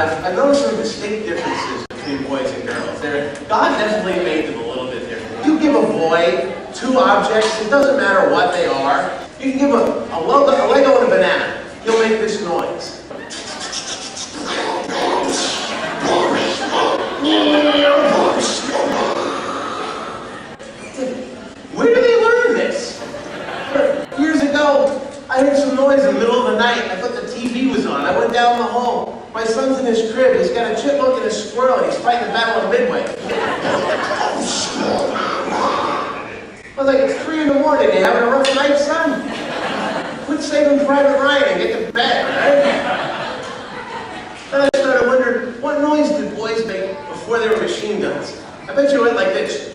I've noticed some distinct differences between boys and girls. God definitely made them a little bit different. If you give a boy two objects, it doesn't matter what they are. You can give him a Lego and a banana. He'll make this noise. Where do they learn this? Years ago, I heard some noise in the middle of the night. I thought the TV was on. I went down the hall. My son's in his crib. He's got a chipmunk and a squirrel, and he's fighting the battle of Midway. I was like, it's 3 in the morning. You having a rough night, son? Quit saving Private Ryan and get to bed, right? Then I started wondering, what noise did boys make before they were machine guns? I bet you it went like this.